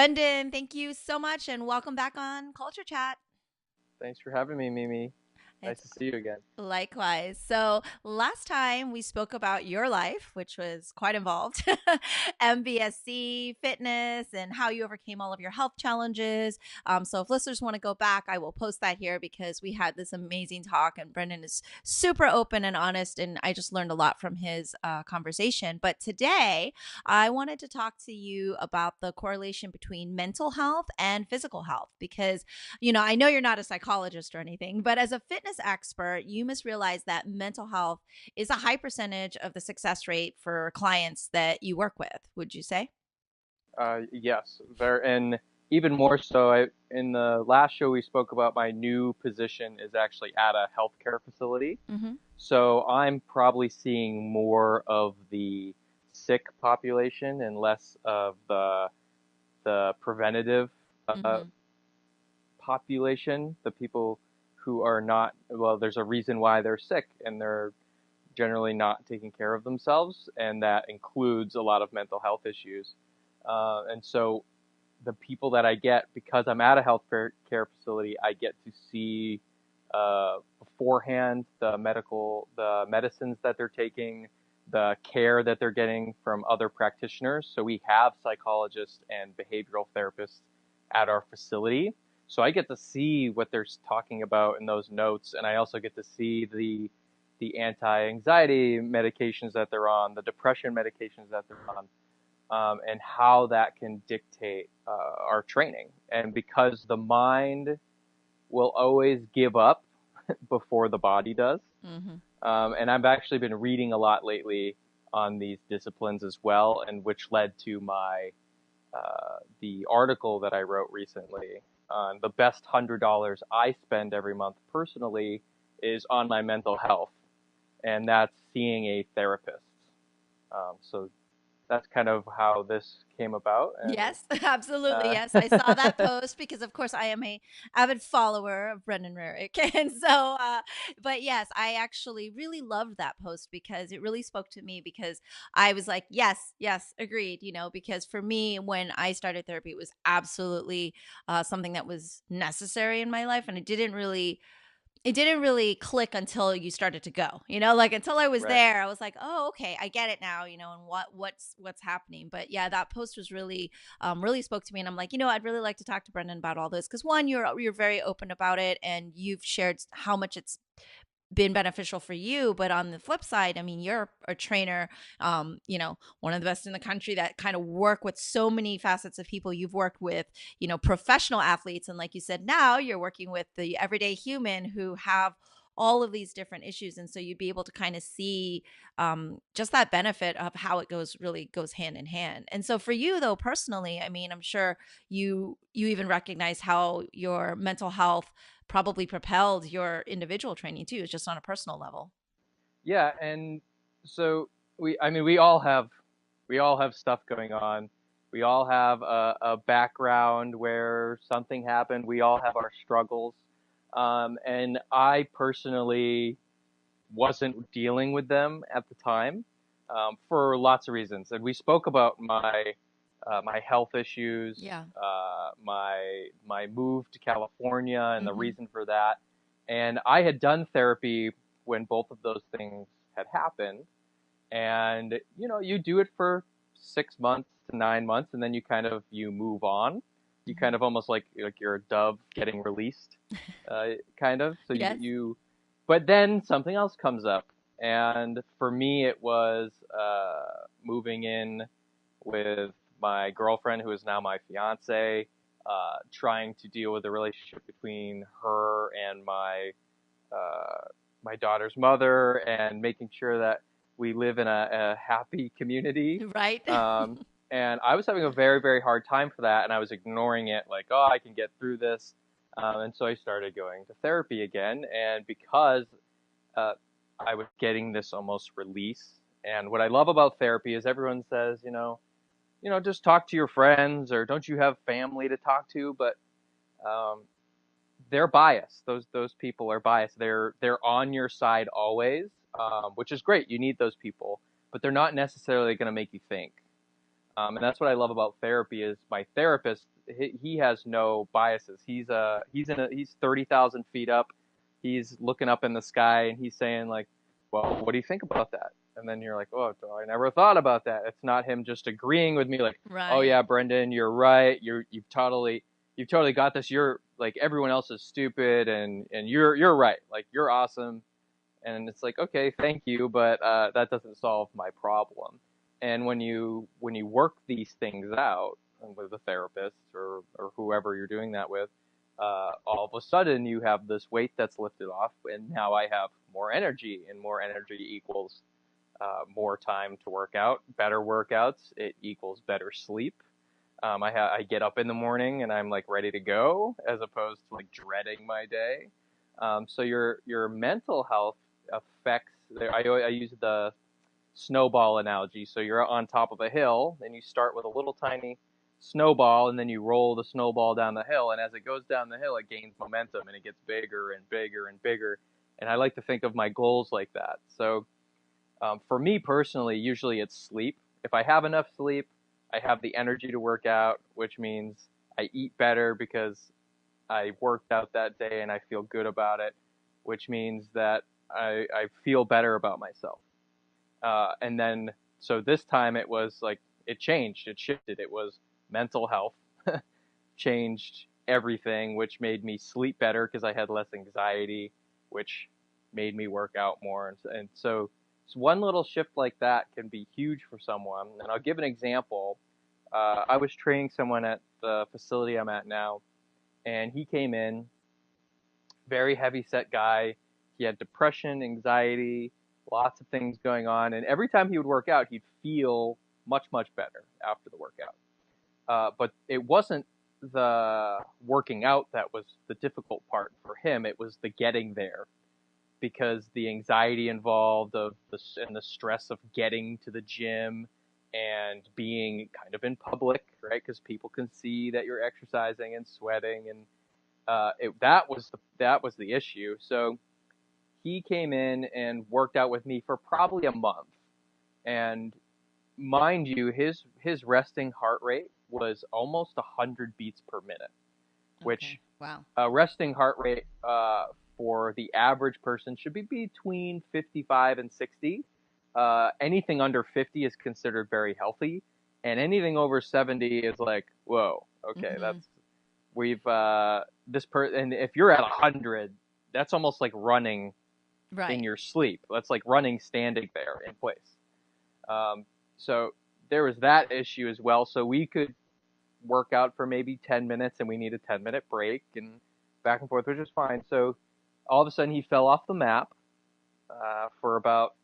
Brendon, thank you so much and welcome back on Culture Chat. Thanks for having me, Mimi. Nice It's to see you again. Likewise. So, last time we spoke about your life, which was quite involved, MBSC, fitness, and how you overcame all of your health challenges. So, if listeners want to go back, I will post that here because we had this amazing talk, and Brendon is super open and honest, and I just learned a lot from his conversation. But today, I wanted to talk to you about the correlation between mental health and physical health because I know you're not a psychologist or anything, but as a fitness expert, you must realize that mental health is a high percentage of the success rate for clients that you work with, would you say? Yes, and even more so. In the last show, we spoke about my new position is actually at a healthcare facility. Mm-hmm. So I'm probably seeing more of the sick population and less of the preventative uh, Mm-hmm. population. The people who are not well, there's a reason why they're sick, and they're generally not taking care of themselves, and that includes a lot of mental health issues. And so the people that I get, because I'm at a health care facility, I get to see beforehand the medicines that they're taking, the care that they're getting from other practitioners. So we have psychologists and behavioral therapists at our facility. So I get to see what they're talking about in those notes, and I also get to see the anti-anxiety medications that they're on, the depression medications that they're on, and how that can dictate our training. And because the mind will always give up before the body does, Mm-hmm. and I've actually been reading a lot lately on these disciplines as well, and which led to the article that I wrote recently on the best $100 I spend every month personally is on my mental health, and that's seeing a therapist. So that's kind of how this came about. And Yes, absolutely. uh, Yes, I saw that post because, of course, I am a avid follower of Brendon Rearick, and so, but yes, I actually really loved that post because it really spoke to me because I was like, yes, yes, agreed. Because for me, when I started therapy, it was absolutely something that was necessary in my life, and it didn't really click until you started to go, like until I was right. there, I was like, oh, okay, I get it now, and what's happening. But yeah, that post was really spoke to me. And I'm like, I'd really like to talk to Brendon about all this. Cause one, you're very open about it and you've shared how much it's been beneficial for you. But on the flip side, I mean, you're a trainer, one of the best in the country that kind of work with so many facets of people. You've worked with, professional athletes. And like you said, now you're working with the everyday human who have all of these different issues. And so you'd be able to kind of see just that benefit of how it really goes hand in hand. And so for you though, personally, I mean, I'm sure you even recognize how your mental health probably propelled your individual training too. It's just on a personal level. Yeah, and so I mean, we all have stuff going on. We all have a background where something happened. We all have our struggles. And I personally wasn't dealing with them at the time for lots of reasons. And we spoke about my health issues, Yeah. my move to California, and the Mm-hmm. reason for that. And I had done therapy when both of those things had happened. And you do it for 6 months to 9 months, and then you move on. You Mm-hmm. kind of almost like you're a dove getting released, kind of. So Yes. but then something else comes up, and for me it was moving in with my girlfriend, who is now my fiance, trying to deal with the relationship between her and my daughter's mother, and making sure that we live in a happy community. Right. Um, and I was having a very, very hard time for that, and I was ignoring it, like, oh, I can get through this. And so I started going to therapy again, and because uh, I was getting this almost release. And what I love about therapy is everyone says, just talk to your friends, or don't you have family to talk to? But um, they're biased. Those people are biased. They're on your side always, which is great. You need those people, but they're not necessarily going to make you think. And that's what I love about therapy is my therapist, he has no biases. He's 30,000 feet up. He's looking up in the sky and he's saying like, well, what do you think about that? And then you're like, oh, I never thought about that. It's not him just agreeing with me like, oh Right. yeah, Brendon, you're right. You've totally got this. You're like everyone else is stupid and you're right. Like you're awesome. And it's like, okay, thank you, but that doesn't solve my problem. And when you work these things out with a therapist or whoever you're doing that with, all of a sudden you have this weight that's lifted off, and now I have more energy, and more energy equals more time to work out, better workouts. It equals better sleep. I get up in the morning and I'm like ready to go, as opposed to like dreading my day. So your mental health affects. I use the snowball analogy. So you're on top of a hill and you start with a little tiny snowball and then you roll the snowball down the hill, and as it goes down the hill it gains momentum and it gets bigger and bigger and bigger. And I like to think of my goals like that. So for me personally, usually it's sleep. If I have enough sleep, I have the energy to work out, which means I eat better because I worked out that day and I feel good about it, which means that I feel better about myself. And then, so this time it was like, it changed, it shifted. It was mental health changed everything, which made me sleep better because I had less anxiety, which made me work out more. And so one little shift like that can be huge for someone. And I'll give an example. I was training someone at the facility I'm at now, and he came in, very heavy set guy. He had depression, anxiety, lots of things going on. And every time he would work out, he'd feel much, much better after the workout. But it wasn't the working out that was the difficult part for him. It was the getting there, because the anxiety involved and the stress of getting to the gym and being kind of in public, right? Because people can see that you're exercising and sweating, and that was the issue. So he came in and worked out with me for probably a month, and mind you, his resting heart rate was almost 100 beats per minute, Okay. which Wow. resting heart rate for the average person should be between 55 and 60. Anything under 50 is considered very healthy, and anything over 70 is like, whoa, okay, Mm-hmm. and if you're at 100, that's almost like running in Right. your sleep. That's like running standing there in place. Um, so there was that issue as well. So we could work out for maybe 10 minutes and we need a 10-minute break and back and forth, which is fine. So all of a sudden he fell off the map for about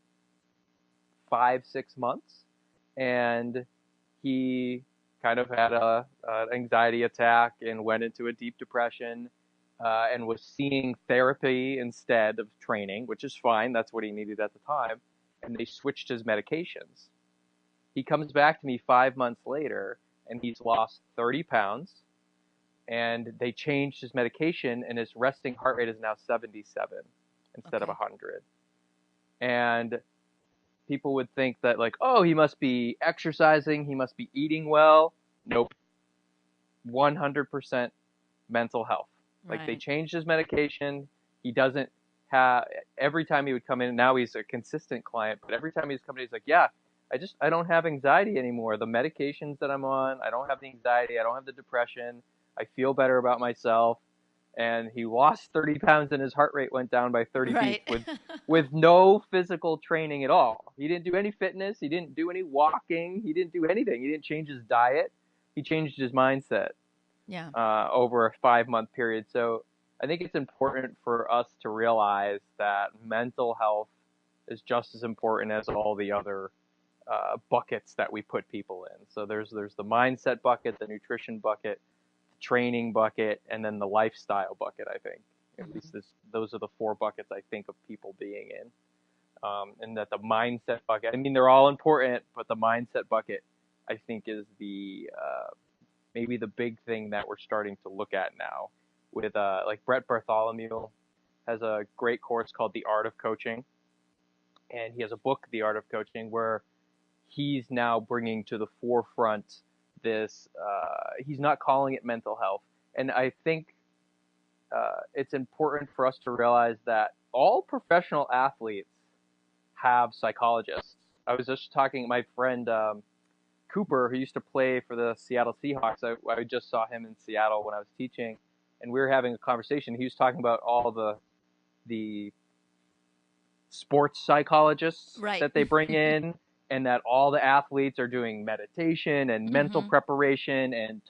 5, 6 months, and he kind of had an anxiety attack and went into a deep depression, and was seeing therapy instead of training, which is fine. That's what he needed at the time. And they switched his medications. He comes back to me 5 months later, and he's lost 30 pounds, and they changed his medication, and his resting heart rate is now 77 instead of Okay. 100. And people would think that like, oh, he must be exercising, he must be eating well. Nope. 100% mental health. Like, they Right. changed his medication. He doesn't have, every time he would come in, now he's a consistent client, but every time he's coming in, he's like, yeah, I don't have anxiety anymore. The medications that I'm on, I don't have the anxiety, I don't have the depression. I feel better about myself. And he lost 30 pounds and his heart rate went down by 30 Right. beats with no physical training at all. He didn't do any fitness, he didn't do any walking, he didn't do anything. He didn't change his diet. He changed his mindset Yeah. over a 5 month period. So I think it's important for us to realize that mental health is just as important as all the other buckets that we put people in. So there's the mindset bucket, the nutrition bucket, the training bucket, and then the lifestyle bucket. I think at Mm-hmm. least those are the four buckets I think of people being in. And that the mindset bucket, I mean, they're all important, but the mindset bucket, I think, is the maybe the big thing that we're starting to look at now. With like Brett Bartholomew has a great course called The Art of Coaching, and he has a book, The Art of Coaching, where he's now bringing to the forefront this. He's not calling it mental health, and I think it's important for us to realize that all professional athletes have psychologists. I was just talking to my friend Cooper, who used to play for the Seattle Seahawks. I just saw him in Seattle when I was teaching, and we were having a conversation. He was talking about all the sports psychologists Right. that they bring in, and that all the athletes are doing meditation and mental preparation and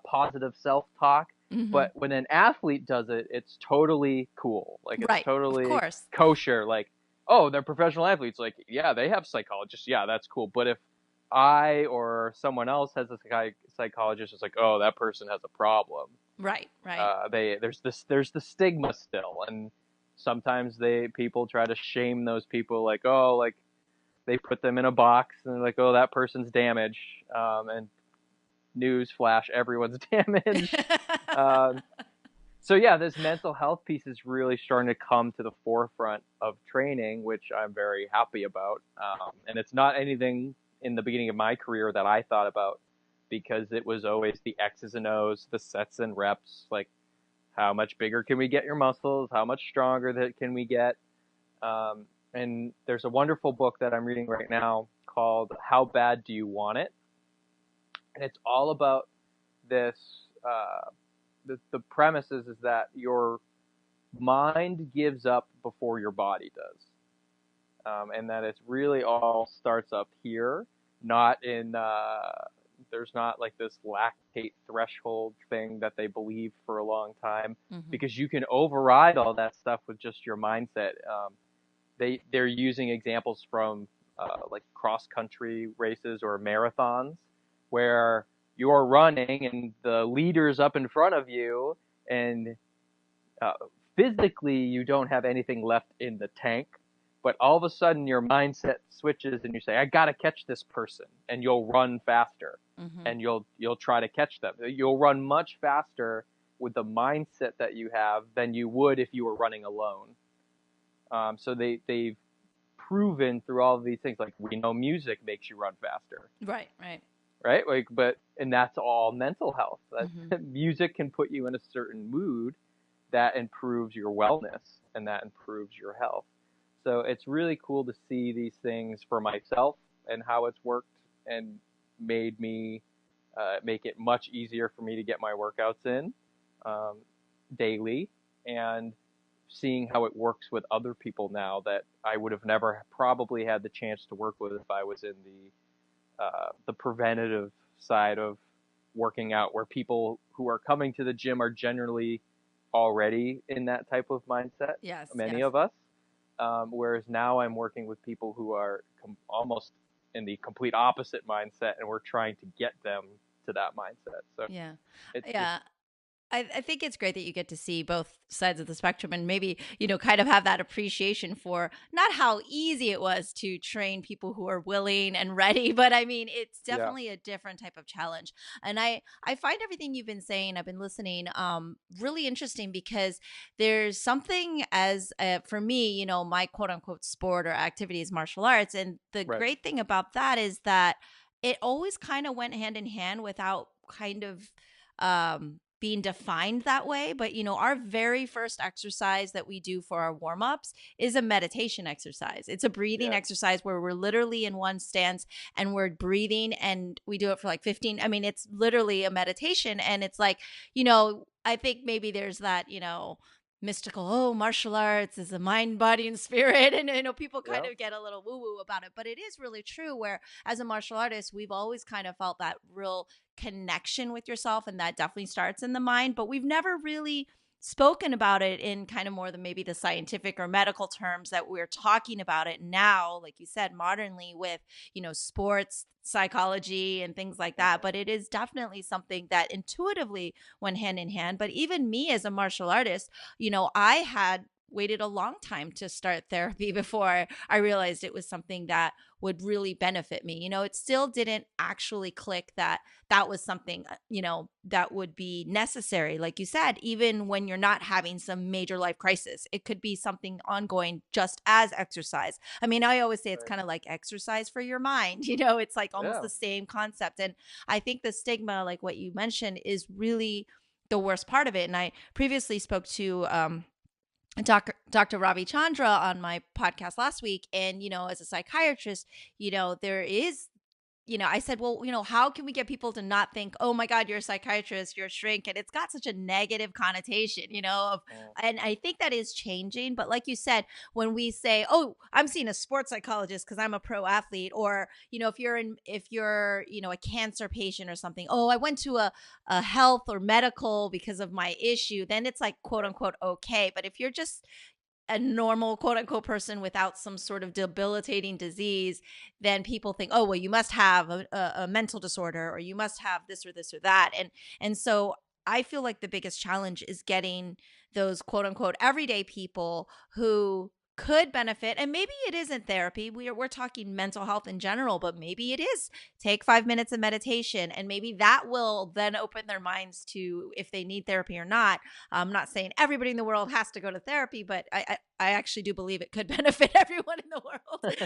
positive self-talk. But when an athlete does it, it's totally cool. Like, it's Right. Of totally course. kosher. Like, oh, they're professional athletes. Like, yeah, they have psychologists. Yeah, that's cool. But if I or someone else has a psychologist, it's like, oh, that person has a problem. Right. Right. There's the stigma still, and sometimes people try to shame those people, like, oh, like, they put them in a box and they're like, oh, that person's damaged, and news flash, everyone's damaged. So yeah, this mental health piece is really starting to come to the forefront of training, which I'm very happy about. And it's not anything in the beginning of my career that I thought about, because it was always the X's and O's, the sets and reps, like, how much bigger can we get your muscles? How much stronger can we get? And there's a wonderful book that I'm reading right now called How Bad Do You Want It? And it's all about this. The premise is that your mind gives up before your body does. And that it's really all starts up here, not in, there's not like this lactate threshold thing that they believe for a long time, because you can override all that stuff with just your mindset. They're using examples from like cross country races or marathons, where you're running and the leader's up in front of you, and physically you don't have anything left in the tank, but all of a sudden your mindset switches and you say, I gotta catch this person, and you'll run faster, and you'll try to catch them. You'll run much faster with the mindset that you have than you would if you were running alone. So they've proven through all of these things, like, we know music makes you run faster. Right. Right? Like, and that's all mental health. Music can put you in a certain mood that improves your wellness and that improves your health. So it's really cool to see these things for myself and how it's worked, and made me make it much easier for me to get my workouts in daily, and seeing how it works with other people now that I would have never probably had the chance to work with if I was in the preventative side of working out, where people who are coming to the gym are generally already in that type of mindset. Yes. Many of us. Whereas now I'm working with people who are almost in the complete opposite mindset, and we're trying to get them to that mindset. So Yeah. it's Yeah. I think it's great that you get to see both sides of the spectrum, and maybe, kind of have that appreciation for not how easy it was to train people who are willing and ready, but I mean, it's yeah, definitely a different type of challenge. And I find everything you've been saying, I've been listening, really interesting, because there's something as, for me, my quote unquote sport or activity is martial arts. And the right, great thing about that is that it always kind of went hand in hand without kind of, being defined that way. But, our very first exercise that we do for our warm ups is a meditation exercise. It's a breathing yeah, exercise where we're literally in one stance and we're breathing, and we do it for like 15. I mean, it's literally a meditation. And it's like, I think maybe there's that, mystical, oh, martial arts is a mind, body, and spirit. And, people kind yeah, of get a little woo woo about it. But it is really true, where as a martial artist, we've always kind of felt that real connection with yourself, and that definitely starts in the mind, but we've never really spoken about it in kind of more than maybe the scientific or medical terms that we're talking about it now, like you said, modernly, with sports psychology and things like that. But it is definitely something that intuitively went hand in hand. But even me as a martial artist, I had waited a long time to start therapy before I realized it was something that would really benefit me. It still didn't actually click that that was something, that would be necessary. Like you said, even when you're not having some major life crisis, it could be something ongoing just as exercise. I mean, I always say it's Right. kind of like exercise for your mind, it's like almost Yeah. the same concept. And I think the stigma, like what you mentioned, is really the worst part of it. And I previously spoke to, Dr. Ravi Chandra on my podcast last week. And, as a psychiatrist, there is, I said, well, how can we get people to not think, oh my God, you're a psychiatrist, you're a shrink? And it's got such a negative connotation, Mm, and I think that is changing. But like you said, when we say, oh, I'm seeing a sports psychologist because I'm a pro athlete, or, if you're, a cancer patient or something, oh, I went to a health or medical because of my issue, then it's like, quote right. unquote, okay. But if you're just a normal quote unquote person without some sort of debilitating disease, then people think, oh, well, you must have a mental disorder, or you must have this or that. And so I feel like the biggest challenge is getting those quote unquote everyday people who could benefit. And maybe it isn't therapy. We're talking mental health in general, but maybe it is take 5 minutes of meditation, and maybe that will then open their minds to if they need therapy or not. I'm not saying everybody in the world has to go to therapy, but I actually do believe it could benefit everyone in the world.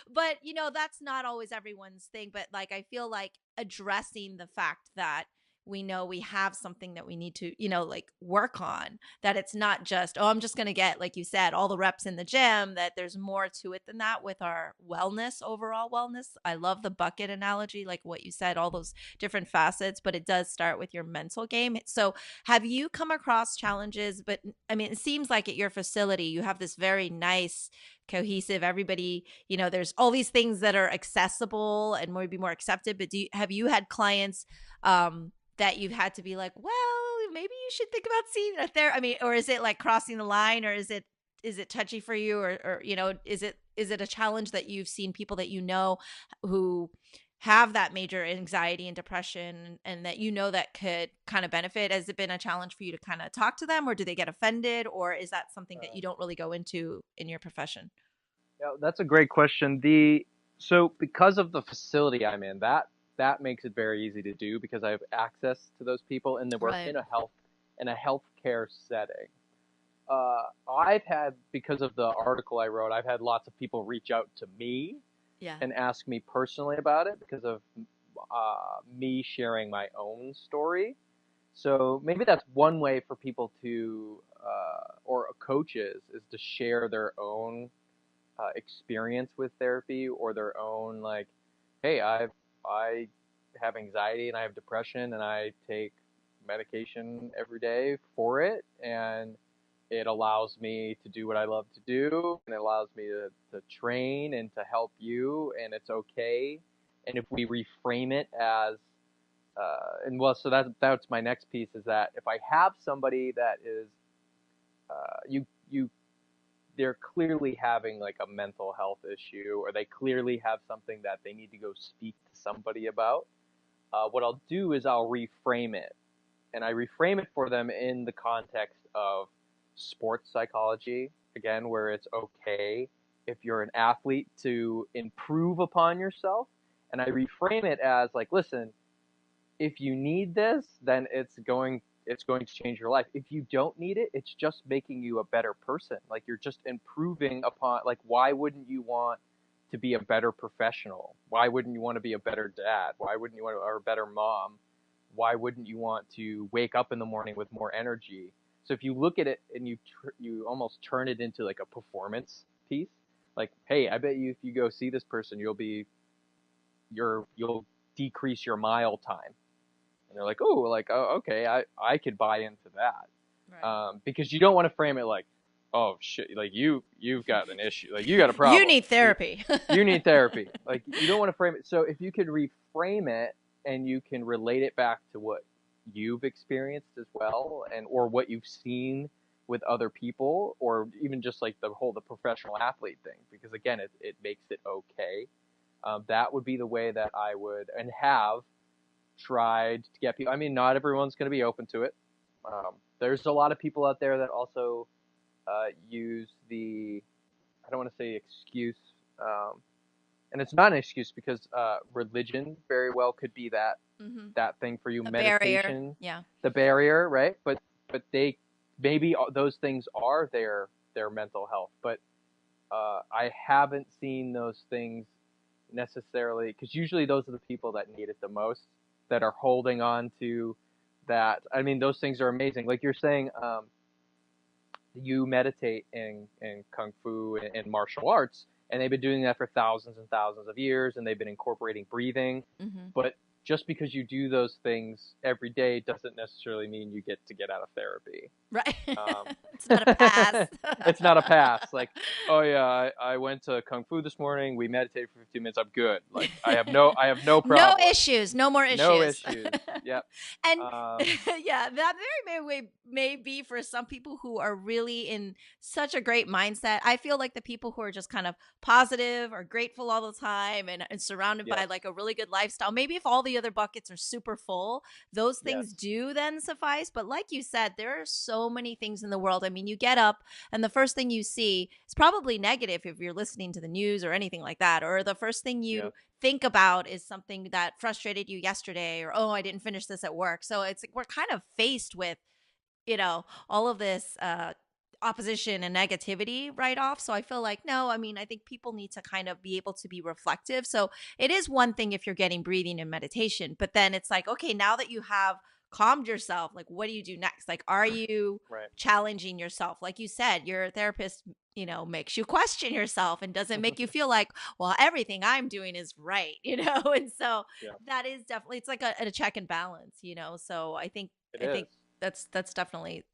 But, that's not always everyone's thing. But like, I feel like addressing the fact that we know we have something that we need to, like work on, that it's not just, oh, I'm just going to get, like you said, all the reps in the gym, that there's more to it than that with our wellness, overall wellness. I love the bucket analogy, like what you said, all those different facets, but it does start with your mental game. So have you come across challenges? But I mean, it seems like at your facility, you have this very nice, cohesive, everybody, there's all these things that are accessible and maybe more accepted. But have you had clients, that you've had to be like, well, maybe you should think about seeing a therapist? I mean, or is it like crossing the line, or is it touchy for you, or is it a challenge that you've seen people that who have that major anxiety and depression, and that that could kind of benefit? Has it been a challenge for you to kind of talk to them, or do they get offended, or is that something that Uh, you don't really go into in your profession? yeah, that's a great question. So because of the facility I'm in, that makes it very easy to do because I have access to those people, and then we're Right. in a healthcare setting. I've had, because of the article I wrote, I've had lots of people reach out to me Yeah. and ask me personally about it because of me sharing my own story. So maybe that's one way for people to, or coaches, is to share their own experience with therapy, or their own, like, hey, I have anxiety and I have depression and I take medication every day for it, and it allows me to do what I love to do, and it allows me to train and to help you, and it's okay. And if we reframe it as and well, so that's my next piece, is that if I have somebody that is you they're clearly having like a mental health issue, or they clearly have something that they need to go speak to somebody about, what I'll do is I'll reframe it, and I reframe it for them in the context of sports psychology, again, where it's okay if you're an athlete to improve upon yourself. And I reframe it as like, listen, if you need this, then it's going to change your life. If you don't need it, it's just making you a better person. Like, you're just improving upon, like, why wouldn't you want to be a better professional? Why wouldn't you want to be a better dad? Why wouldn't you want to, or a better mom? Why wouldn't you want to wake up in the morning with more energy? So if you look at it and you almost turn it into like a performance piece, like, hey, I bet you if you go see this person, you'll decrease your mile time. And they're like, oh, okay, I could buy into that, Right. because you don't want to frame it like, oh shit, like you've got an issue, like you got a You problem, need therapy. you need therapy. Like, you don't want to frame it. So if you could reframe it, and you can relate it back to what you've experienced as well, and or what you've seen with other people, or even just like the professional athlete thing, because again, it makes it okay. That would be the way that I would and have tried to get people. I mean, not everyone's going to be open to it. There's a lot of people out there that also use the, I don't want to say excuse, and it's not an excuse because religion very well could be Hmm. that thing for you, A barrier. meditation, Yeah. the barrier, right? But they, maybe those things are their mental health, but I haven't seen those things necessarily, because usually those are the people that need it the most, that are holding on to that. I mean, those things are amazing. Like you're saying, you meditate in kung fu and martial arts, and they've been doing that for thousands and thousands of years, and they've been incorporating breathing. Hmm. But just because you do those things every day doesn't necessarily mean you get out of therapy. Right. Um, It's not a pass. it's not a pass. Like, oh yeah, I went to kung fu this morning. We meditated for 15 minutes. I'm good. Like, I have no No problem. issues. No more No issues. issues. Yep. And Um, yeah, that may be for some people who are really in such a great mindset. I feel like the people who are just kind of positive or grateful all the time and surrounded by yes. like a really good lifestyle. Maybe if all the other buckets are super full, those things Yes. do then suffice. But like you said, there are so many things in the world. I mean, you get up and the first thing you see is probably negative if you're listening to the news or anything like that. Or the first thing Yeah. you think about is something that frustrated you yesterday, or oh, I didn't finish this at work. So it's like we're kind of faced with, all of this opposition and negativity right off. So I feel like, no, I mean, I think people need to kind of be able to be reflective. So it is one thing if you're getting breathing and meditation, but then it's like, okay, now that you have calmed yourself, like what do you do next? Like, are you Right. challenging yourself? Like you said, your therapist, makes you question yourself and doesn't make you feel like, well, everything I'm doing is right, And so Yeah. that is definitely, it's like a check and balance. So It I think is. that's definitely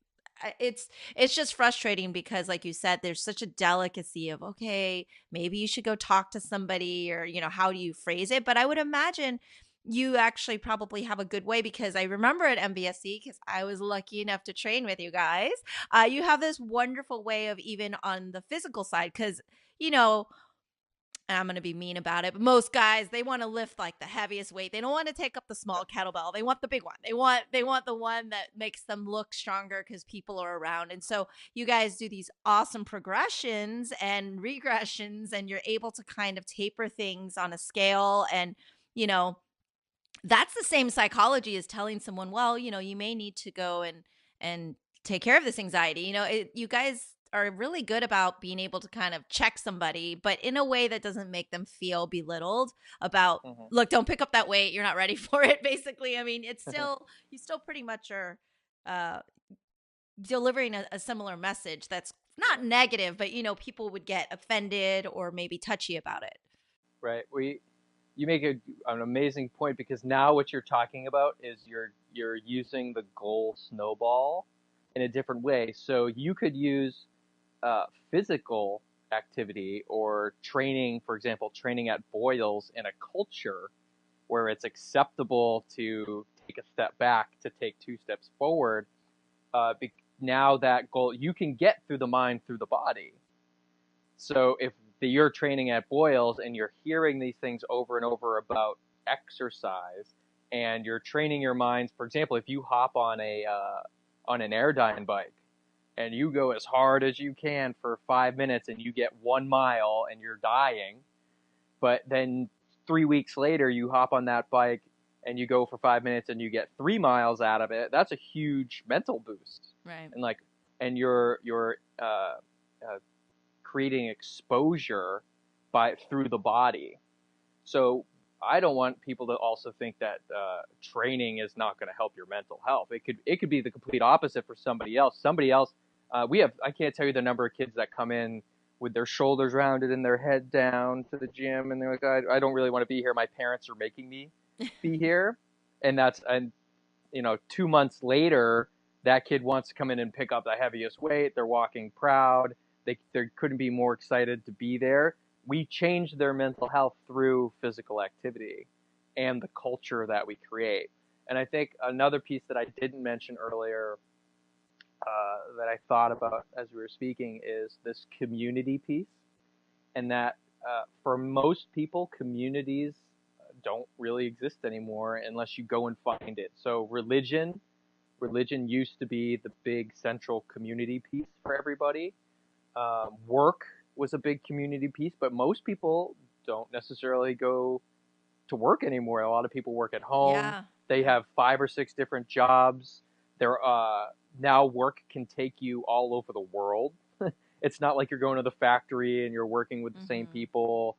it's just frustrating because like you said, there's such a delicacy of, okay, maybe you should go talk to somebody, or how do you phrase it? But I would imagine you actually probably have a good way, because I remember at MBSC, because I was lucky enough to train with you guys, you have this wonderful way of, even on the physical side, because you know and I'm going to be mean about it, but most guys, they want to lift like the heaviest weight. They don't want to take up the small kettlebell. They want the big one. They want the one that makes them look stronger because people are around. And so you guys do these awesome progressions and regressions, and you're able to kind of taper things on a scale. And you know, that's the same psychology as telling someone, well, you may need to go and take care of this anxiety. You guys are really good about being able to kind of check somebody, but in a way that doesn't make them feel belittled about, Hmm. look, don't pick up that weight, you're not ready for it. Basically, I mean, it's still, you still pretty much are uh delivering a similar message that's not Yeah. negative, but people would get offended or maybe touchy about it. Right. You make an amazing point, because now what you're talking about is you're using the goal snowball in a different way. So you could use physical activity or training, for example, training at boils in a culture where it's acceptable to take a step back, to take two steps forward. Now that goal, you can get through the mind through the body. So if you're training at boils and you're hearing these things over and over about exercise, and you're training your minds, for example, if you hop on on an airdyne bike and you go as hard as you can for 5 minutes and you get 1 mile and you're dying, but then 3 weeks later you hop on that bike and you go for 5 minutes and you get 3 miles out of it, that's a huge mental boost. Right. And like, and you're uh, creating exposure through the body. So I don't want people to also think that training is not going to help your mental health. It could be the complete opposite for somebody else. Somebody else, I can't tell you the number of kids that come in with their shoulders rounded and their head down to the gym, and they're like, I don't really want to be here. My parents are making me be here, and 2 months later, that kid wants to come in and pick up the heaviest weight. They're walking proud. They couldn't be more excited to be there. We change their mental health through physical activity and the culture that we create. And I think another piece that I didn't mention earlier, that I thought about as we were speaking, is this community piece. And that for most people, communities don't really exist anymore unless you go and find it. So religion Religion used to be the big central community piece for everybody. Work was a big community piece, but most people don't necessarily go to work anymore. A lot of people work at home. Yeah. They Yeah. have 5 or 6 different jobs. They're now work can take you all over the world. It's not like you're going to the factory and you're working with the same Mm-hmm. people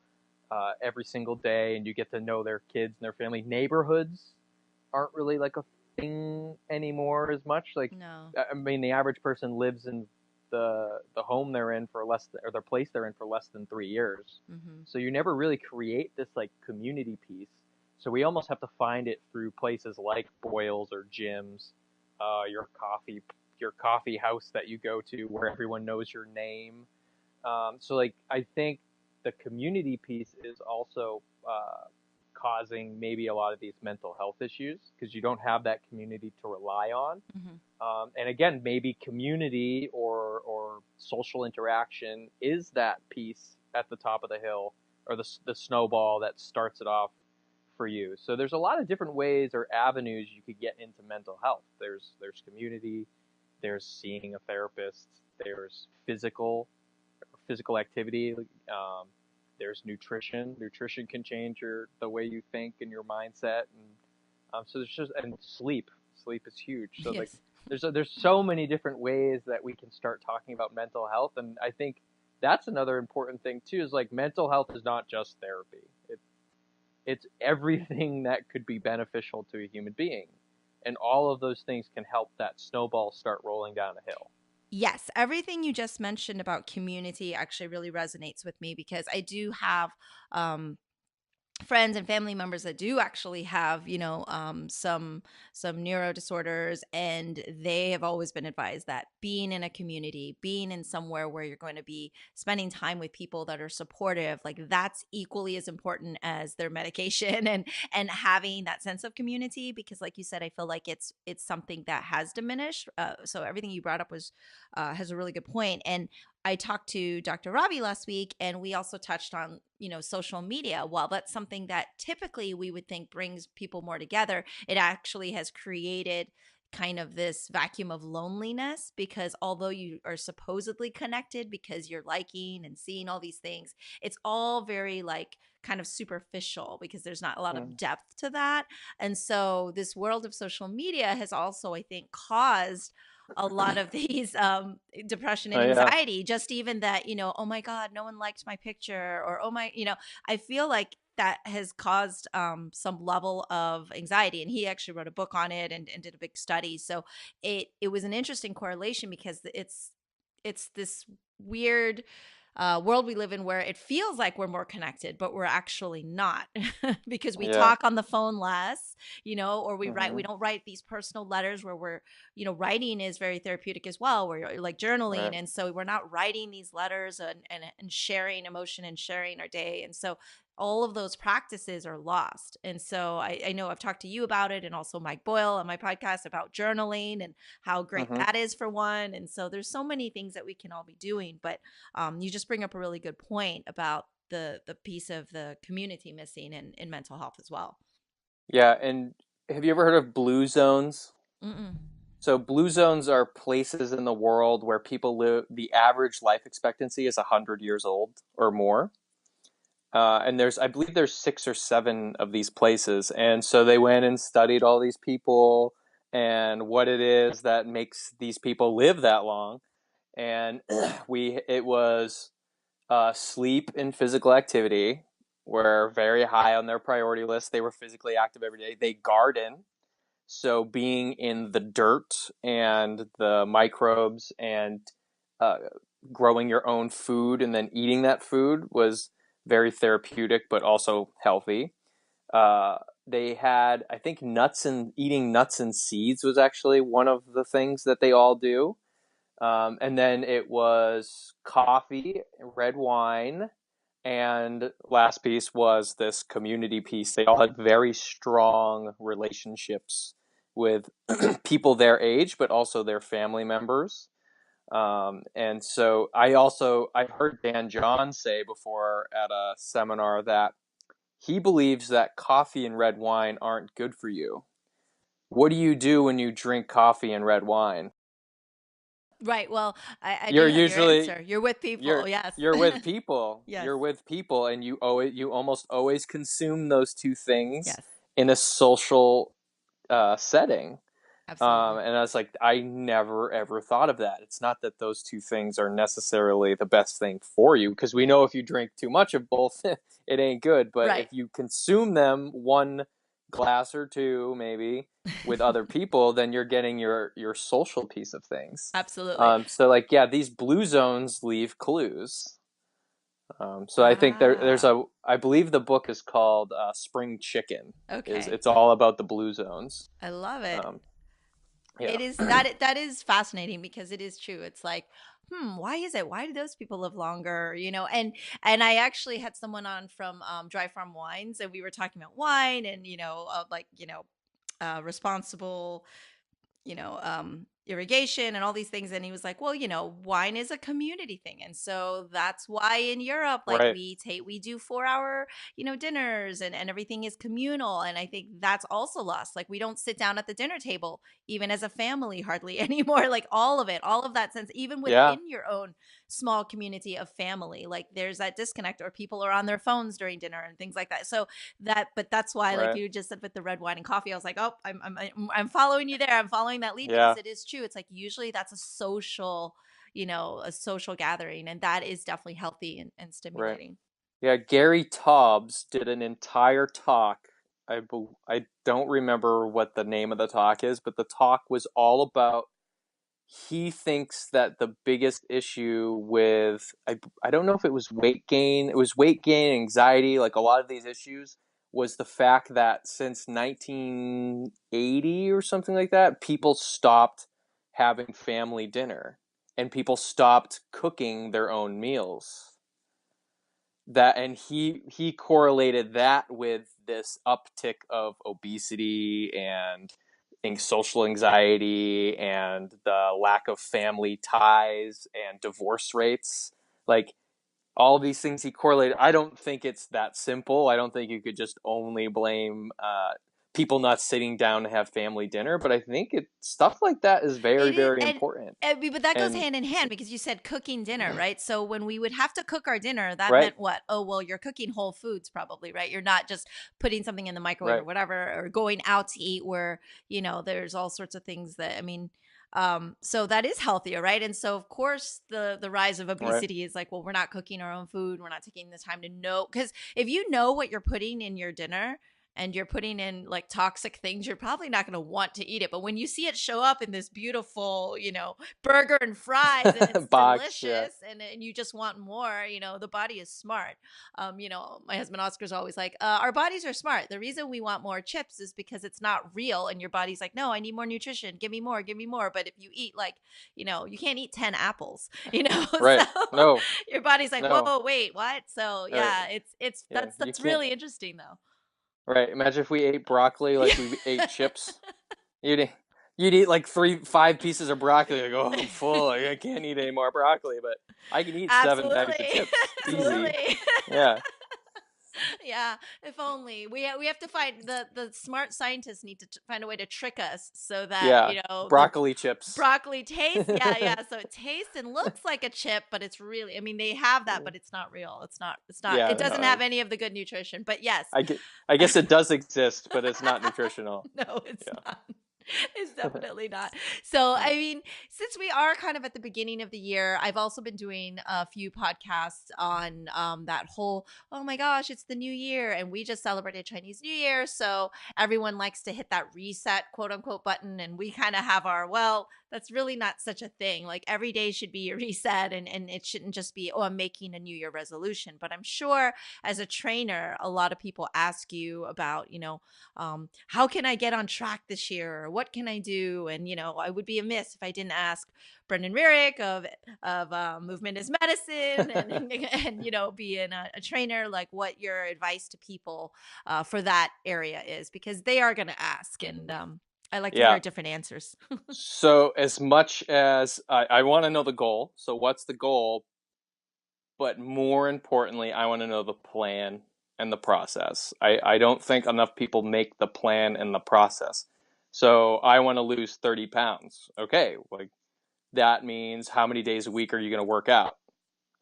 every single day and you get to know their kids and their family. Neighborhoods aren't really like a thing anymore as much. Like, No. I mean, the average person lives in the home they're in for less than, or the place they're in for less than 3 years. Mm-hmm. So you never really create this like community piece. So we almost have to find it through places like Boyles or gyms, your coffee house that you go to where everyone knows your name. So like I think the community piece is also causing maybe a lot of these mental health issues because you don't have that community to rely on. Mm-hmm. And again, maybe community or social interaction is that piece at the top of the hill or the snowball that starts it off for you. So there's a lot of different ways or avenues you could get into mental health. There's community, there's seeing a therapist, there's physical activity. There's nutrition. Nutrition can change the way you think and your mindset, and so there's just and sleep. Sleep is huge. So like Yes. there's so many different ways that we can start talking about mental health, and I think that's another important thing too. Is like mental health is not just therapy. It's everything that could be beneficial to a human being, and all of those things can help that snowball start rolling down a hill. Yes, everything you just mentioned about community actually really resonates with me because I do have um friends and family members that do actually have some neuro disorders, and they have always been advised that being in a community, being in somewhere where you're going to be spending time with people that are supportive, like that's equally as important as their medication and having that sense of community, because like you said, I feel like it's something that has diminished. So everything you brought up was has a really good point. And I talked to Dr. Ravi last week, and we also touched on, social media. While that's something that typically we would think brings people more together, it actually has created kind of this vacuum of loneliness, because although you are supposedly connected because you're liking and seeing all these things, it's all very like kind of superficial because there's not a lot of Mm. depth to that. And so this world of social media has also, I think, caused a lot of these depression Oh and yeah. anxiety, just even that, oh my god, no one liked my picture, or oh my, I feel like that has caused some level of anxiety. And he actually wrote a book on it and did a big study. So it was an interesting correlation because it's this weird world we live in where it feels like we're more connected, but we're actually not because we Yeah. talk on the phone less, or we Hmm. don't write these personal letters where we're, writing is very therapeutic as well, where you're like journaling. Right. And so we're not writing these letters and sharing emotion and sharing our day. And so all of those practices are lost. And so I know I've talked to you about it, and also Mike Boyle on my podcast about journaling and how great Hmm. that is for one. And so there's so many things that we can all be doing. But you just bring up a really good point about the piece of the community missing in mental health as well. Yeah, and have you ever heard of blue zones? Mm-mm. So blue zones are places in the world where people live. The average life expectancy is 100 years old or more. And I believe there's 6 or 7 of these places. And so they went and studied all these people and what it is that makes these people live that long. And it was sleep and physical activity were very high on their priority list. They were physically active every day. They garden, so being in the dirt and the microbes and uh, growing your own food and then eating that food was very therapeutic, but also healthy. Uh, they had, I think, eating nuts and seeds was actually one of the things that they all do. And then it was coffee, red wine, and last piece was this community piece. They all had very strong relationships with people their age, but also their family members. And so I've heard Dan John say before at a seminar that he believes that coffee and red wine aren't good for you. what do you do when you drink coffee and red wine? Right. Well, I You're do have your usually answer. You're with people. you're Yes. you're with people. Yes. You're with people, and you almost always consume those two things Yes. in a social setting. Absolutely. And I was like, I never ever thought of that. It's not that those two things are necessarily the best thing for you, because we know if you drink too much of both, it ain't good. But if Right. you consume them, one glass or two maybe, with other people, then you're getting your social piece of things. Absolutely. So like, yeah, these blue zones leave clues. So I think there's Ah. I believe the book is called Spring Chicken. Okay. It's all about the blue zones. I love it. Um, It yeah. is that is fascinating because it is true. It's like, why is it? Why do those people live longer? And I actually had someone on from Dry Farm Wines, and we were talking about wine and responsible irrigation and all these things. And he was like, well, wine is a community thing. And so that's why in Europe, like Right. we do 4 hour, dinners and everything is communal. And I think that's also lost. Like we don't sit down at the dinner table, even as a family hardly anymore. Like all of that sense, even Yeah. within your own small community of family, like there's that disconnect or people are on their phones during dinner and things like that. So but that's why, like Right. you just said with the red wine and coffee, I was like, oh, I'm following you there. I'm following that lead because Yeah. it is true. It's like usually that's a social gathering, and that is definitely healthy and Right. stimulating. Yeah. Gary Taubes did an entire talk. I don't remember what the name of the talk is, but the talk was all about, he thinks that the biggest issue with, I don't know if it was weight gain, it was weight gain, anxiety, like a lot of these issues, was the fact that since 1980 or something like that, people stopped having family dinner and people stopped cooking their own meals. That, and he correlated that with this uptick of obesity and social anxiety and the lack of family ties and divorce rates, like all of these things he correlated. I don't think it's that simple. I don't think you could just only blame people not sitting down to have family dinner, but I think stuff like that is very It is, very important. but that goes And hand in hand because you said cooking dinner, right? So when we would have to cook our dinner, that right. meant what? Oh, well, you're cooking whole foods probably, right? You're not just putting something in the microwave or Right. whatever, or going out to eat where, there's all sorts of things that, I mean, so that is healthier, right? And so of course the rise of Right. obesity is like, well, we're not cooking our own food. We're not taking the time to know, because if you know what you're putting in your dinner, and you're putting in like toxic things, you're probably not going to want to eat it. But when you see it show up in this beautiful, burger and fries, and it's Box. Yeah. delicious, and you just want more, the body is smart. My husband Oscar's always like, our bodies are smart. The reason we want more chips is because it's not real. And your body's like, no, I need more nutrition. Give me more, give me more. But if you eat like, you can't eat 10 apples, Right. so No. your body's like, No. whoa, wait, what? So Right. yeah, it's Yeah. You that's can't. really interesting though. Right. Imagine if we ate broccoli Yeah. like we ate chips. You'd e- you'd eat like 5 pieces of broccoli. Like, oh, I'm full. I can't eat any more broccoli, but I can eat 7 bags of Absolutely. chips easy. Absolutely. Yeah. Yeah, if only we have to find the smart scientists need to find a way to trick us so that Yeah. the Broccoli chips. broccoli tastes, yeah, so it tastes and looks like a chip, but it's really, I mean, they have that, but it's not real. It's not Yeah. it doesn't No. have any of the good nutrition, but yes. I get. I guess it does exist, but it's not nutritional. No, it's Yeah. not. It's definitely not. So, I mean, since we are kind of at the beginning of the year, I've also been doing a few podcasts on that whole, oh my gosh, it's the new year. And we just celebrated Chinese New Year. So, everyone likes to hit that reset, quote unquote, button. And we kind of have our, well, that's really not such a thing. Like every day should be a reset, and it shouldn't just be, oh, I'm making a new year resolution. But I'm sure as a trainer, a lot of people ask you about, how can I get on track this year? Or what can I do? And, I would be amiss if I didn't ask Brendon Rearick of Movement is Medicine, and being a trainer, like what your advice to people for that area is, because they are going to ask. And I like to Yeah. hear different answers. So as much as I want to know the goal, so what's the goal? But more importantly, I want to know the plan and the process. I don't think enough people make the plan and the process. So I want to lose 30 pounds. Okay, like that means how many days a week are you going to work out?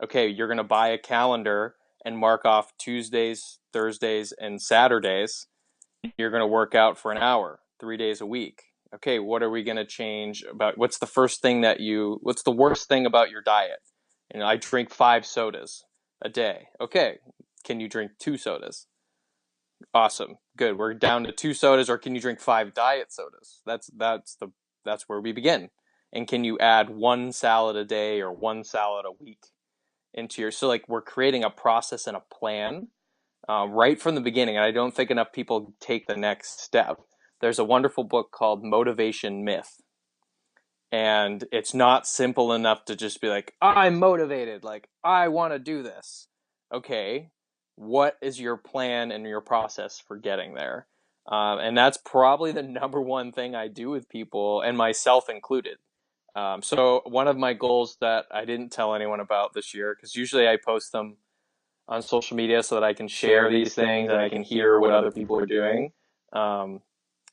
Okay, you're going to buy a calendar and mark off Tuesdays, Thursdays, and Saturdays. You're going to work out for an hour, 3 days a week. Okay, what are we going to change about? What's the worst thing about your diet? I drink 5 sodas a day. Okay, can you drink 2 sodas? Awesome, good. We're down to 2 sodas, or can you drink 5 diet sodas? That's where we begin. And can you add 1 salad a day or 1 salad a week into your? So like we're creating a process and a plan right from the beginning. And I don't think enough people take the next step. There's a wonderful book called Motivation Myth. And it's not simple enough to just be like, I'm motivated, like, I want to do this. Okay, what is your plan and your process for getting there? And that's probably the number one thing I do with people, and myself included. So one of my goals that I didn't tell anyone about this year, because usually I post them on social media so that I can share these things and I can hear what other people are doing. Um,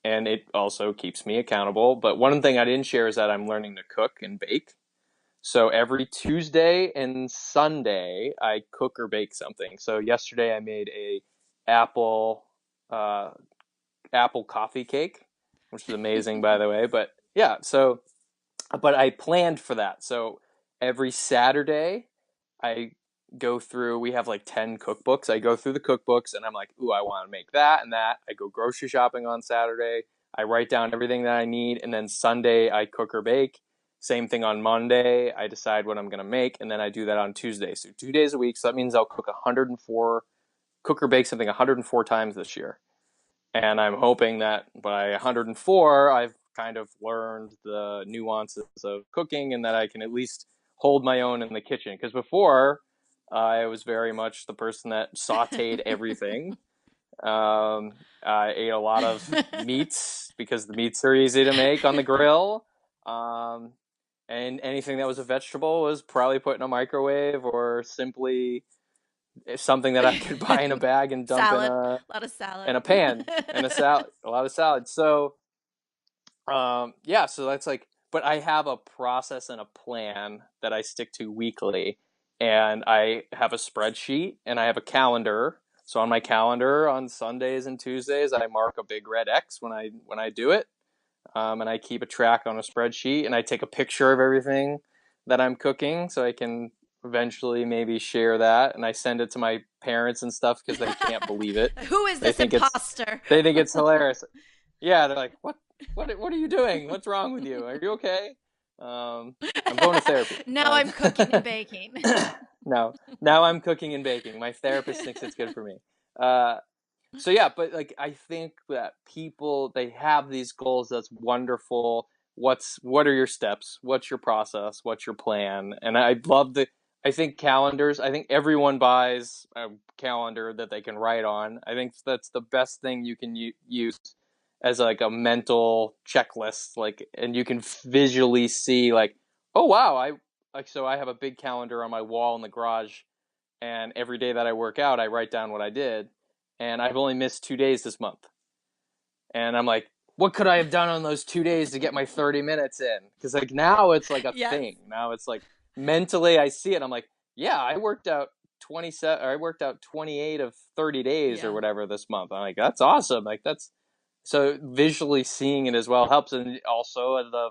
and it also keeps me accountable. But one thing I didn't share is that I'm learning to cook and bake. So every Tuesday and Sunday, I cook or bake something. So yesterday I made a apple uh, apple coffee cake, which is amazing, by the way. But yeah, but I planned for that. So every Saturday, I go through, we have like 10 cookbooks. I go through the cookbooks and I'm like, ooh, I want to make that and that. I go grocery shopping on Saturday. I write down everything that I need. And then Sunday, I cook or bake. Same thing on Monday. I decide what I'm going to make. And then I do that on Tuesday. So 2 days a week. So that means I'll cook or bake something 104 times this year. And I'm hoping that by 104, I've kind of learned the nuances of cooking and that I can at least hold my own in the kitchen. Because before, I was very much the person that sauteed everything. I ate a lot of meats because the meats are easy to make on the grill. And anything that was a vegetable was probably put in a microwave or simply something that I could buy in a bag and dump Salad, a lot of in salad. a pan and a lot of salad. So yeah, so that's like, but I have a process and a plan that I stick to weekly, and I have a spreadsheet and I have a calendar. So on my calendar on Sundays and Tuesdays, I mark a big red X when I do it, and I keep a track on a spreadsheet, and I take a picture of everything that I'm cooking so I can eventually maybe share that, and I send it to my parents and stuff because they can't believe it. Who is They this think imposter? it's hilarious. Yeah, they're like, what are you doing? What's wrong with you? Are you okay? I'm going to therapy. Now I'm cooking and baking. No, now I'm cooking and baking. My therapist thinks it's good for me. Uh, so yeah, but like I think that people, they have these goals. That's wonderful. What are your steps? What's your process? What's your plan? And I love I think calendars. I think everyone buys a calendar that they can write on. I think that's the best thing you can use as like a mental checklist. Like, and you can visually see like, oh wow, so I have a big calendar on my wall in the garage, and every day that I work out, I write down what I did, and I've only missed 2 days this month. And I'm like, what could I have done on those 2 days to get my 30 minutes in? Because like now it's like a Yes. thing. Now it's like mentally I see it. I'm like, yeah, I worked out 27, or I worked out 28 of 30 days or Yeah. whatever this month. I'm like, that's awesome. Like that's so visually seeing it as well helps. And also at the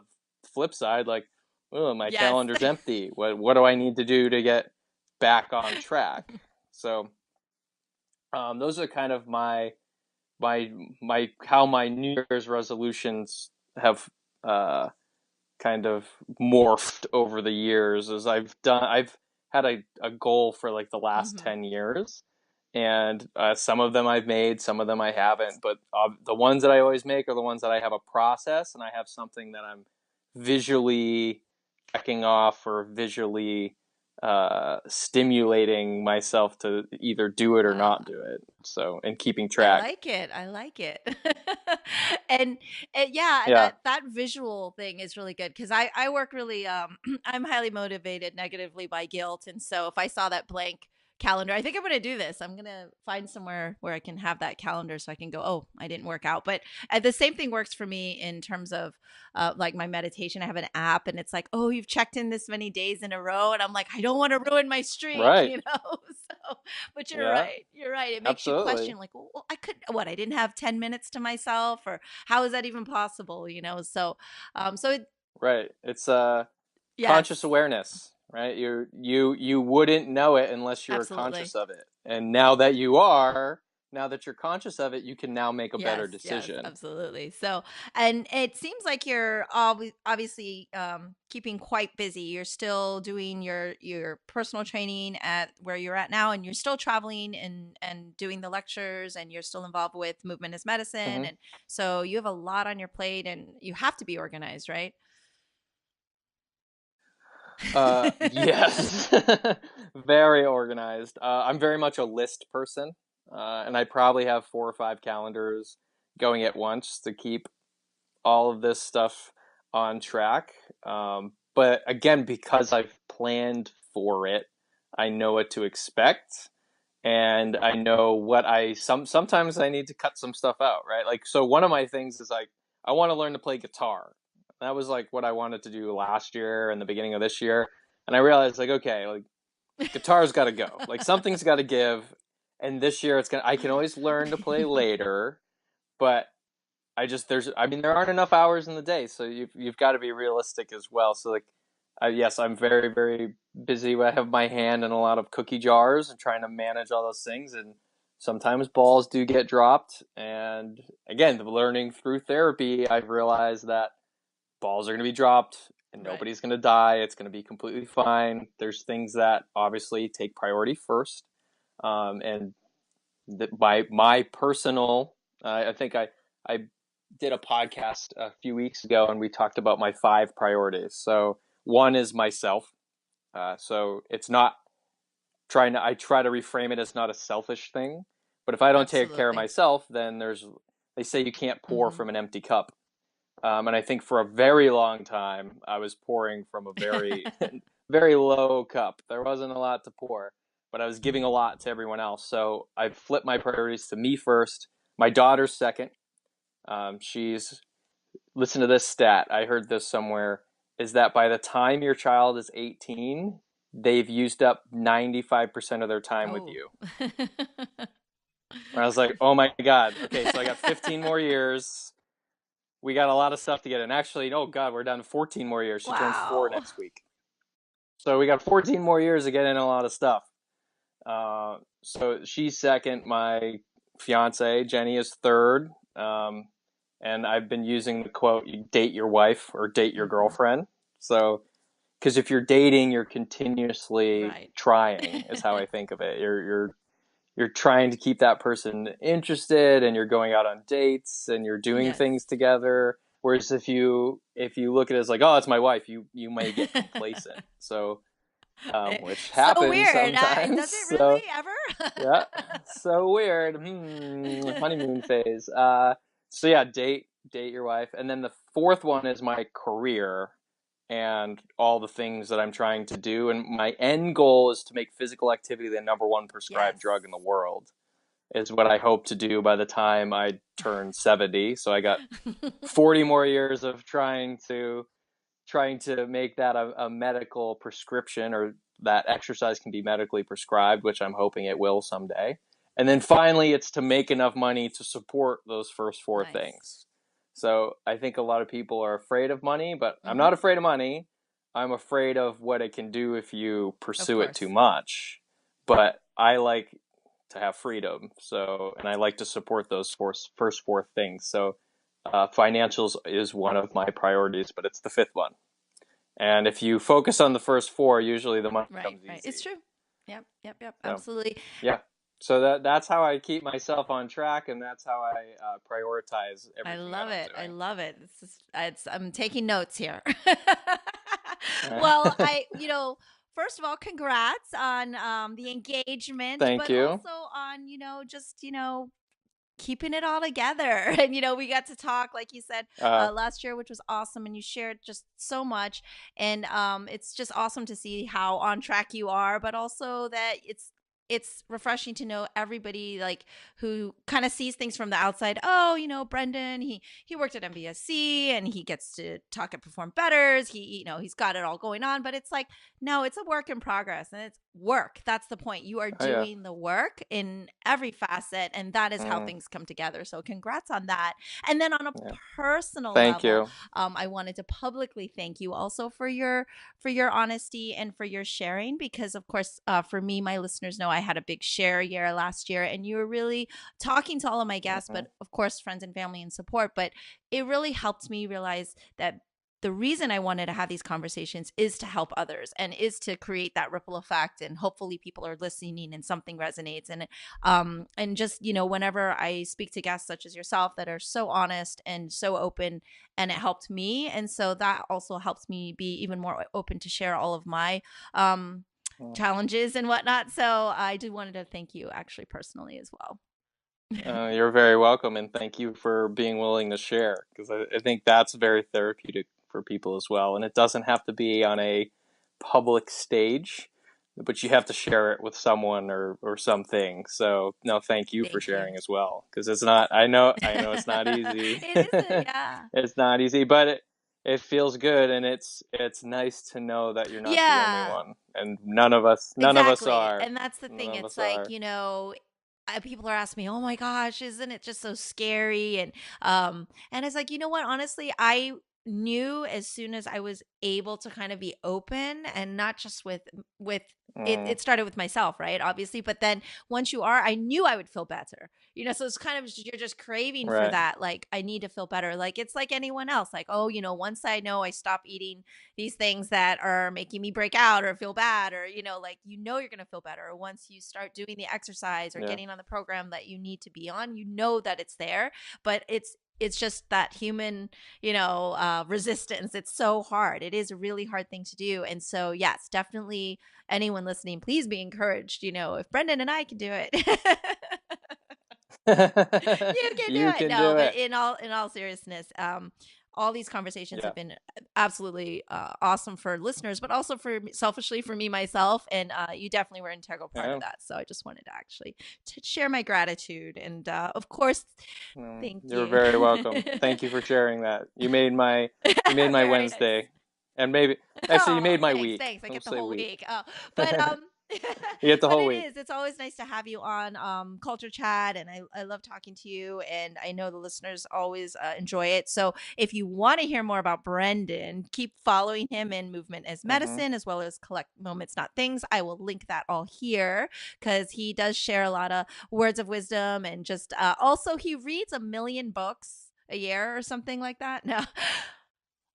flip side, like, oh, my Yes. calendar's empty. What do I need to do to get back on track? So those are kind of my how my New Year's resolutions have kind of morphed over the years. As I've had a goal for like the last Mm-hmm. 10 years, and some of them I've made, some of them I haven't, but the ones that I always make are the ones that I have a process and I have something that I'm visually checking off or visually stimulating myself to either do it or not do it. So, and keeping I track. like it. I like it. and, and yeah, Yeah. that visual thing is really good because I work really I'm highly motivated negatively by guilt, and so if I saw that blank calendar. I think I'm going to do this. I'm going to find somewhere where I can have that calendar so I can go, oh, I didn't work out. But the same thing works for me in terms of like my meditation. I have an app and it's like, oh, you've checked in this many days in a row. And I'm like, I don't want to ruin my streak, Right. you know? So, but you're Yeah, right. You're right. It makes you absolutely. question like, well, I could, what, I didn't have 10 minutes to myself, or how is that even possible? You know? So, so it, Right. It's conscious yes, awareness, right? You wouldn't know it unless you were absolutely. conscious of it. And now that you are, now that you're conscious of it, you can now make a better Yes, yes, decision. absolutely. So, and it seems like you're obviously keeping quite busy. You're still doing your personal training at where you're at now, and you're still traveling and doing the lectures, and you're still involved with Movement is Medicine, Hmm. and so you have a lot on your plate, and you have to be organized, right? Yes, very organized. I'm very much a list person, and I probably have 4 or 5 calendars going at once to keep all of this stuff on track. But again, because I've planned for it, I know what to expect, and I know what sometimes I need to cut some stuff out, right? Like, so one of my things is like I want to learn to play guitar. That was like what I wanted to do last year and the beginning of this year, and I realized like, okay, like guitar's got to go. Like something's got to give, and this year I can always learn to play later, but I mean there aren't enough hours in the day, so you've got to be realistic as well. So like yes, I'm very very busy. I have my hand in a lot of cookie jars and trying to manage all those things, and sometimes balls do get dropped. And again, learning through therapy, I've realized that balls are going to be dropped and Right. nobody's going to die. It's going to be completely fine. There's things that obviously take priority first, and my personal, I think I did a podcast a few weeks ago and we talked about my 5 priorities. So one is myself. So it's not I try to reframe it as not a selfish thing. But if I don't take care of Absolutely. myself, then they say you can't pour Hmm. from an empty cup. And I think for a very long time, I was pouring from a very, very low cup. There wasn't a lot to pour, but I was giving a lot to everyone else. So I flipped my priorities to me first, my daughter's second. She's, listen to this stat. I heard this somewhere, is that by the time your child is 18, they've used up 95% of their time with Oh. you. And I was like, oh my God. Okay, so I got 15 more years. We got a lot of stuff to get in. Actually, oh God, we're down to 14 more years. She turns 4 Wow. next week. So we got 14 more years to get in a lot of stuff. So she's second. My fiance, Jenny, is third. And I've been using the quote, you date your wife or date your Hmm. girlfriend. So, because if you're dating, you're continuously Right. trying, is how I think of it. You're trying to keep that person interested, and you're going out on dates and you're doing Yes. things together. Whereas if you look at it as like, oh, it's my wife, you may get complacent. So which So happens weird. sometimes. Does it really So ever? yeah, so weird. Honeymoon phase. So yeah, date your wife, and then the fourth one is my career and all the things that I'm trying to do. And my end goal is to make physical activity the number one prescribed Yes. drug in the world. Is what I hope to do by the time I turn 70. So I got 40 more years of trying to make that a medical prescription, or that exercise can be medically prescribed, which I'm hoping it will someday. And then finally, it's to make enough money to support those first 4 Nice. things. So I think a lot of people are afraid of money, but I'm Hmm. not afraid of money. I'm afraid of what it can do if you Of pursue it too course. much. But I like to have freedom. So, and I like to support those first 4 things. So, financials is one of my priorities, but it's the fifth one. And if you focus on the first 4, usually the money Right. comes Right. It's easy. true. Yep. Yep. Yep. So Absolutely. yeah, so that's how I keep myself on track, and that's how I prioritize I everything that love I'm it. I doing. love it. I'm taking notes here. Uh, Well, first of all, congrats on the engagement, Thank but you. also on, just, keeping it all together. And, we got to talk, like you said, Uh, last year, which was awesome. And you shared just so much. And it's just awesome to see how on track you are, but also that it's it's refreshing to know everybody like who kind of sees things from the outside. Oh, Brendon, he worked at MBSC and he gets to talk at Perform Betters. He's got it all going on, but it's like, no, it's a work in progress, and it's work. That's the point. You are Oh yeah. doing the work in every facet, and that is how Mm, things come together. So congrats on that. And then on a yeah. personal Thank level, you. I wanted to publicly thank you also for your honesty and for your sharing, because of course, for me, my listeners know I had a big share year last year, and you were really talking to all of my guests, Hmm. but of course, friends and family and support. But it really helped me realize that the reason I wanted to have these conversations is to help others and is to create that ripple effect. And hopefully people are listening and something resonates. And just, whenever I speak to guests such as yourself that are so honest and so open, and it helped me. And so that also helps me be even more open to share all of my um, challenges and whatnot. So I do wanted to thank you actually personally as well. You're very welcome, and thank you for being willing to share, because I think that's very therapeutic for people as well. And it doesn't have to be on a public stage, but you have to share it with someone or something. So no, thank you for Thank you. sharing as well, because it's not. I know it's not easy. It isn't, yeah. It's not easy, but it feels good, and it's nice to know that you're not the only Yeah. one, and none of us Exactly. are. And that's the None thing. of It's us like, are. people are asking me, "Oh my gosh, isn't it just so scary?" And it's like, you know what? Honestly, I knew as soon as I was able to kind of be open, and not just with it, Mm, it started with myself, right? Obviously, but then once you are, I knew I would feel better. So it's kind of, you're just craving for right. that. Like, I need to feel better. Like, it's like anyone else. Like, oh, once I know I stop eating these things that are making me break out or feel bad, or like, you're going to feel better once you start doing the exercise or Yeah. getting on the program that you need to be on. That it's there, but it's just that human, resistance. It's so hard. It is a really hard thing to do. And so, yes, definitely, anyone listening, please be encouraged. If Brendon and I can do it, you can do You it. can No, do but it. in all seriousness, all these conversations Yeah. have been absolutely awesome for listeners, but also selfishly for me myself. And you definitely were an integral part of Yeah. that. So I just wanted to actually share my gratitude, and of course, thank You're you. very welcome. Thank you for sharing that. You made my Very nice. Wednesday, and maybe actually you Oh, made my thanks, week. thanks. I We'll get the say whole week. week. But You get the but whole it week. is. It's always nice to have you on Culture Chat, and I love talking to you, and I know the listeners always enjoy it. So if you want to hear more about Brendon, keep following him in Movement as Hmm. Medicine, as well as Collect Moments Not Things. I will link that all here, because he does share a lot of words of wisdom, and just also he reads 1 million books a year or something like that. No.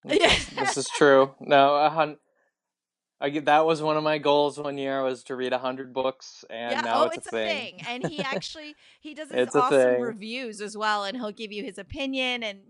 Yeah. This is true. No, that was one of my goals one year, was to read 100 books, and Yeah. now Oh, it's a it's a thing. thing. And he does his It's a awesome thing. reviews as well. And he'll give you his opinion. And,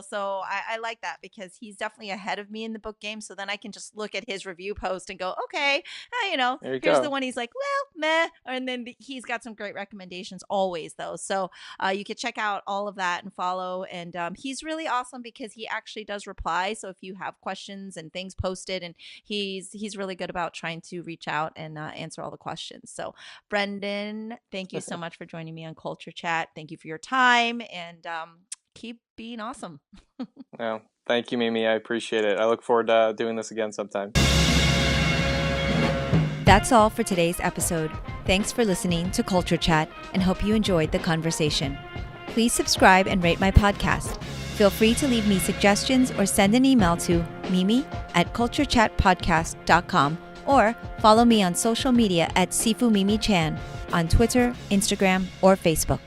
so I like that, because he's definitely ahead of me in the book game. So then I can just look at his review post and go, okay, There you here's the go. one he's like, well, meh. And then he's got some great recommendations always, though. So you can check out all of that and follow. And he's really awesome, because he actually does reply. So if you have questions and things posted, and he's really good about trying to reach out and answer all the questions. So Brendon, thank you so much for joining me on Culture Chat. Thank you for your time, and keep being awesome. No, thank you, Mimi. I appreciate it. I look forward to doing this again sometime. That's all for today's episode. Thanks for listening to Culture Chat, and hope you enjoyed the conversation. Please subscribe and rate my podcast. Feel free to leave me suggestions or send an email to mimi@culturechatpodcast.com, or follow me on social media at Sifu Mimi Chan on Twitter, Instagram, or Facebook.